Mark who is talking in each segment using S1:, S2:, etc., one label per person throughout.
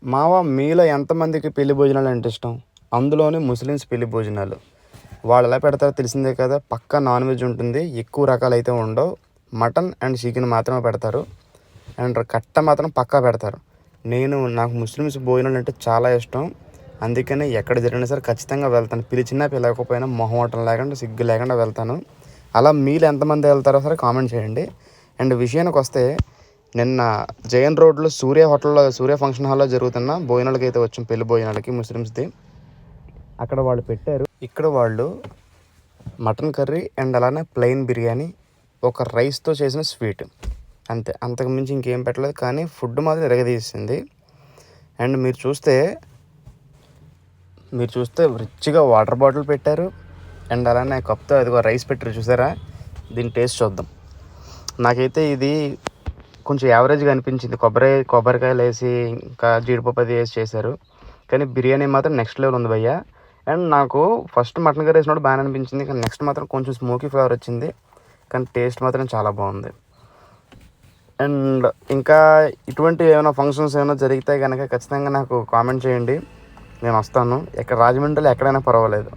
S1: మావా మీలో ఎంతమందికి పెళ్లి భోజనాలు అంటే ఇష్టం? అందులోని ముస్లిమ్స్ పెళ్లి భోజనాలు. వాళ్ళు ఎలా పెడతారో తెలిసిందే కదా! పక్కా నాన్ వెజ్ ఉంటుంది. ఎక్కువ రకాలైతే ఉండవు. మటన్ అండ్ చికెన్ మాత్రమే పెడతారు. అండ్ కట్ట మాత్రం పక్కా పెడతారు. నాకు ముస్లిమ్స్ భోజనాలు అంటే చాలా ఇష్టం. అందుకని ఎక్కడ జరిగినా సరే ఖచ్చితంగా వెళ్తాను. పిలిచినా పిలవకపోయినా మొహమాటం లేకుండా, సిగ్గు లేకుండా వెళ్తాను. అలా మీలో ఎంతమంది వెళ్తారో సరే కామెంట్ చేయండి. అండ్ విషయానికి వస్తే నిన్న జగన్ రోడ్లో సూర్య ఫంక్షన్ హాల్లో జరుగుతున్న భోజనాలకి అయితే వచ్చాం, పెళ్లి భోజనాలకి ముస్లిమ్స్ది. అక్కడ వాళ్ళు పెట్టారు. ఇక్కడ వాళ్ళు మటన్ కర్రీ అండ్ అలానే ప్లెయిన్ బిర్యానీ, ఒక రైస్తో చేసిన స్వీట్, అంతే. అంతకుమించి ఇంకేం పెట్టలేదు. కానీ ఫుడ్ మాత్రం ఎరగదీసింది. అండ్ మీరు చూస్తే రిచ్గా వాటర్ బాటిల్ పెట్టారు. అండ్ అలానే కప్తో అదిగో రైస్ పెట్టారు, చూసారా? దీని టేస్ట్ చూద్దాం. నాకైతే ఇది కొంచెం యావరేజ్గా అనిపించింది. కొబ్బరికాయలు వేసి ఇంకా జీడిపప్పు అది వేసి చేశారు. కానీ బిర్యానీ మాత్రం నెక్స్ట్ లెవెల్ ఉంది భయ్య. అండ్ నాకు ఫస్ట్ మటన్ కర్రీ వేసినప్పుడు బాగా అనిపించింది. కానీ నెక్స్ట్ మాత్రం కొంచెం స్మోకీ ఫ్లేవర్ వచ్చింది. కానీ టేస్ట్ మాత్రం చాలా బాగుంది. అండ్ ఇంకా ఇటువంటి ఏమైనా ఫంక్షన్స్ ఏమైనా జరిగితే కనుక ఖచ్చితంగా నాకు కామెంట్ చేయండి, నేను వస్తాను. రాజమండ్రిలో ఎక్కడైనా పర్వాలేదు.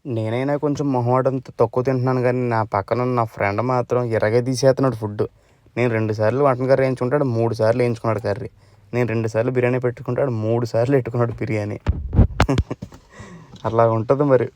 S1: నేనైనా కొంచెం మొహమాటంతో తక్కువ తింటున్నాను, కానీ నా పక్కన నా ఫ్రెండ్ మాత్రం తీసేస్తున్నాడు ఫుడ్. నేను 2 సార్లు మటన్ కర్రీ వేయించుకుంటాడు, 3 సార్లు వేయించుకున్నాడు కర్రీ. నేను 2 సార్లు బిర్యానీ పెట్టుకుంటాడు, 3 సార్లు పెట్టుకున్నాడు బిర్యానీ. అట్లా ఉంటుంది మరి.